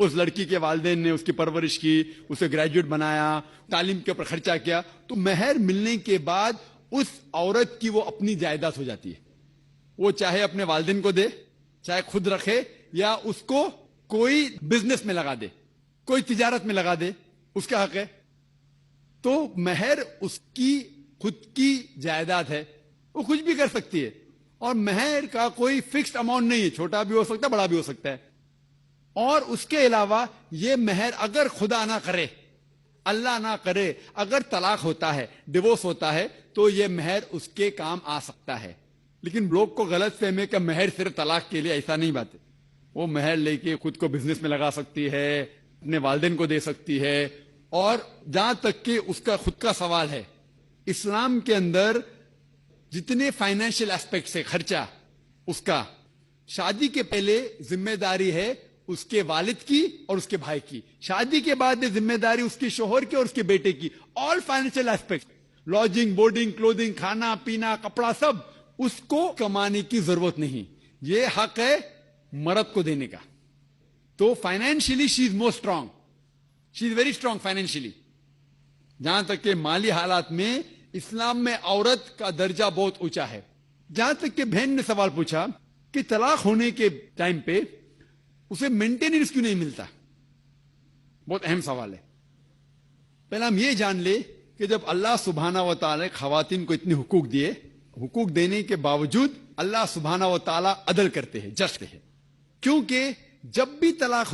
اس لڑکی کے والدین نے اس کی پرورش کی, اسے گریجویٹ بنایا, تعلیم کے اوپر خرچہ کیا, تو مہر ملنے کے بعد اس عورت کی وہ اپنی جائیداد ہو جاتی ہے. وہ چاہے اپنے والدین کو دے, چاہے خود رکھے, یا اس کو کوئی بزنس میں لگا دے, کوئی تجارت میں لگا دے, اس کا حق ہے. تو مہر اس کی خود کی جائیداد ہے, وہ کچھ بھی کر سکتی ہے. اور مہر کا کوئی فکسڈ اماؤنٹ نہیں ہے, چھوٹا بھی ہو سکتا ہے, بڑا بھی ہو سکتا ہے. اور اس کے علاوہ یہ مہر اگر خدا نہ کرے, اللہ نہ کرے, اگر طلاق ہوتا ہے, ڈیورس ہوتا ہے, تو یہ مہر اس کے کام آ سکتا ہے. لیکن لوگ کو غلط فہمی ہے کہ مہر صرف طلاق کے لیے, ایسا نہیں بات ہے. وہ مہر لے کے خود کو بزنس میں لگا سکتی ہے, اپنے والدین کو دے سکتی ہے. اور جہاں تک کہ اس کا خود کا سوال ہے, اسلام کے اندر جتنے فائنینشیل ایسپیکٹس ہے خرچہ اس کا, شادی کے پہلے ذمہ داری ہے اس کے والد کی اور اس کے بھائی کی, شادی کے بعد ذمہ داری اس کے شوہر کی اور اس کے بیٹے کی. آل فائنینشیل ایسپیکٹ, لاڈجنگ, بورڈنگ, کلوتھنگ, کھانا پینا, کپڑا, سب اس کو کمانے کی ضرورت نہیں. یہ حق ہے مرد کو دینے کا. تو financially she is more strong, she is very strong financially. جہاں تک کہ مالی حالات میں اسلام میں عورت کا درجہ بہت اونچا ہے. جہاں تک کہ بہن نے سوال پوچھا کہ طلاق ہونے کے ٹائم پہ اسے مینٹیننس کیوں نہیں ملتا, بہت اہم سوال ہے. پہلا ہم یہ جان لے کہ جب اللہ سبحانہ و تعالی خواتین کو اتنے حقوق دیے, حقوق دینے کے باوجود اللہ سبحانہ و تعالی عدل کرتے ہیں, جسٹ ہے. کیونکہ جب بھی طلاق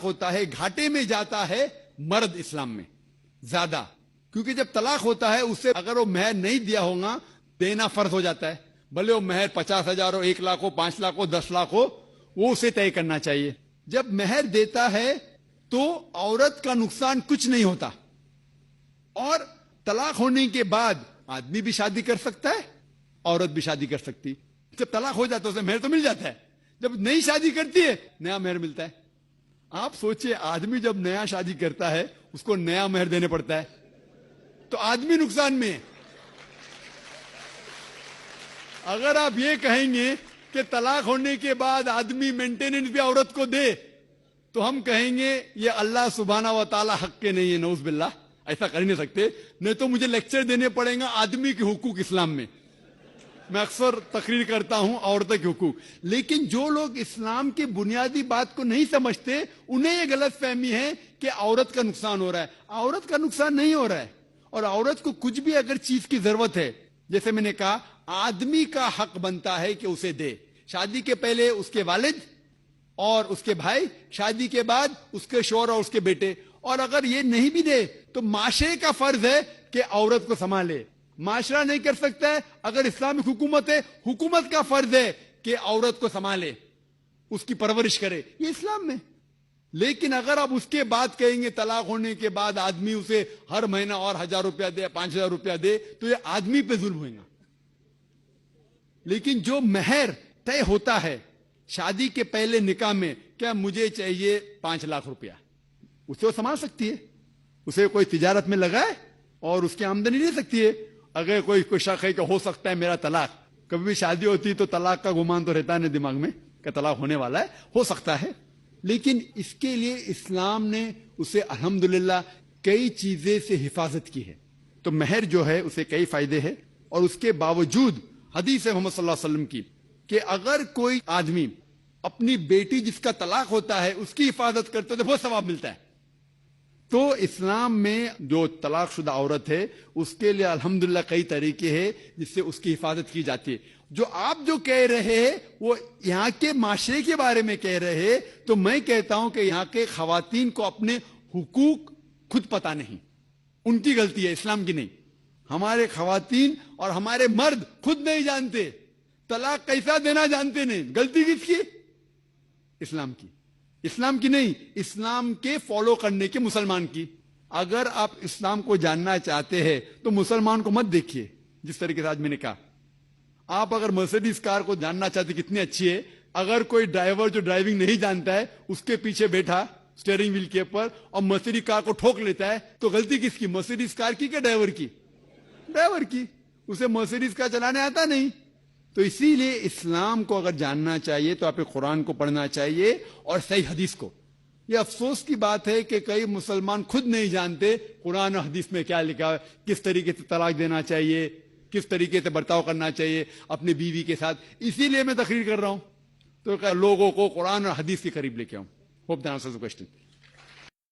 ہوتا ہے گھاٹے میں جاتا ہے مرد اسلام میں زیادہ. کیونکہ جب طلاق ہوتا ہے اسے اگر وہ مہر نہیں دیا ہوگا دینا فرض ہو جاتا ہے, بھلے وہ مہر 50,000 ہو, 1 لاکھ ہو, 5 لاکھ ہو, 10 لاکھ ہو, وہ اسے طے کرنا چاہیے. جب مہر دیتا ہے تو عورت کا نقصان کچھ نہیں ہوتا. اور طلاق ہونے کے بعد آدمی بھی شادی کر سکتا ہے, عورت بھی شادی کر سکتی. جب طلاق ہو جاتا ہے اسے مہر تو مل جاتا ہے, جب نئی شادی کرتی ہے نیا مہر ملتا ہے. آپ سوچئے آدمی جب نیا شادی کرتا ہے اس کو نیا مہر دینے پڑتا ہے, تو آدمی نقصان میں ہے. اگر آپ یہ کہیں گے کہ طلاق ہونے کے بعد آدمی مینٹیننس بھی عورت کو دے, تو ہم کہیں گے یہ اللہ سبحانہ و تعالی حق کے نہیں ہے, نعوذ باللہ, ایسا کر ہی نہیں سکتے. نہیں تو مجھے لیکچر دینے پڑیں گا آدمی کے حقوق اسلام میں. میں اکثر تقریر کرتا ہوں عورتوں کے حقوق. لیکن جو لوگ اسلام کی بنیادی بات کو نہیں سمجھتے انہیں یہ غلط فہمی ہے کہ عورت کا نقصان ہو رہا ہے. عورت کا نقصان نہیں ہو رہا ہے. اور عورت کو کچھ بھی اگر چیز کی ضرورت ہے, جیسے میں نے کہا, آدمی کا حق بنتا ہے کہ اسے دے. شادی کے پہلے اس کے والد اور اس کے بھائی, شادی کے بعد اس کے شوہر اور اس کے بیٹے. اور اگر یہ نہیں بھی دے تو معاشرے کا فرض ہے کہ عورت کو سنبھالے. معاشرہ نہیں کر سکتا ہے, اگر اسلامک حکومت ہے, حکومت کا فرض ہے کہ عورت کو سنبھالے, اس کی پرورش کرے. یہ اسلام میں. لیکن اگر آپ اس کے بعد کہیں گے طلاق ہونے کے بعد آدمی اسے ہر مہینہ اور 1,000 روپیہ دے, 5,000 روپیہ دے, تو یہ آدمی پہ ظلم ہوئے گا. لیکن جو مہر طے ہوتا ہے شادی کے پہلے نکاح میں, کیا مجھے چاہیے 5 لاکھ روپیہ, اسے وہ سنبھال سکتی ہے. اسے کوئی تجارت میں لگائے اور اس کی آمدنی لے سکتی ہے. اگر کوئی شک ہے کہ ہو سکتا ہے میرا طلاق, کبھی بھی شادی ہوتی تو طلاق کا گمان تو رہتا ہے دماغ میں کہ طلاق ہونے والا ہے, ہو سکتا ہے. لیکن اس کے لیے اسلام نے اسے الحمدللہ کئی چیزیں سے حفاظت کی ہے. تو مہر جو ہے اسے کئی فائدے ہیں. اور اس کے باوجود حدیث محمد صلی اللہ علیہ وسلم کی کہ اگر کوئی آدمی اپنی بیٹی جس کا طلاق ہوتا ہے اس کی حفاظت کرتے تو بہت ثواب ملتا ہے. تو اسلام میں جو طلاق شدہ عورت ہے اس کے لیے الحمدللہ کئی طریقے ہیں جس سے اس کی حفاظت کی جاتی ہے. جو آپ جو کہہ رہے ہیں وہ یہاں کے معاشرے کے بارے میں کہہ رہے ہیں, تو میں کہتا ہوں کہ یہاں کے خواتین کو اپنے حقوق خود پتہ نہیں, ان کی غلطی ہے, اسلام کی نہیں. ہمارے خواتین اور ہمارے مرد خود نہیں جانتے, طلاق کیسا دینا جانتے نہیں. غلطی کس کی؟ اسلام کی. اسلام کی نہیں, اسلام کے فالو کرنے کے مسلمان کی. اگر آپ اسلام کو جاننا چاہتے ہیں تو مسلمان کو مت دیکھیے. جس طریقے سے آج میں نے کہا, آپ اگر مرسیڈیز کار کو جاننا چاہتے کتنی اچھی ہے, اگر کوئی ڈرائیور جو ڈرائیونگ نہیں جانتا ہے اس کے پیچھے بیٹھا اسٹیئرنگ ویل کے اوپر اور مرسیڈیز کار کو ٹھوک لیتا ہے, تو غلطی کس کی؟ مرسیڈیز کار کی کہ ڈرائیور کی؟ ڈرائیور کی. اسے مرسیڈیز کار چلانے آتا نہیں, تو اسی لیے اسلام کو اگر جاننا چاہیے تو آپ قرآن کو پڑھنا چاہیے اور صحیح حدیث کو. یہ افسوس کی بات ہے کہ کئی مسلمان خود نہیں جانتے قرآن اور حدیث میں کیا لکھا ہے, کس طریقے سے طلاق دینا چاہیے, کس طریقے سے برتاؤ کرنا چاہیے اپنی بیوی کے ساتھ. اسی لیے میں تقریر کر رہا ہوں تو لوگوں کو قرآن اور حدیث کے قریب لے کے آؤں. Hope that answers the question.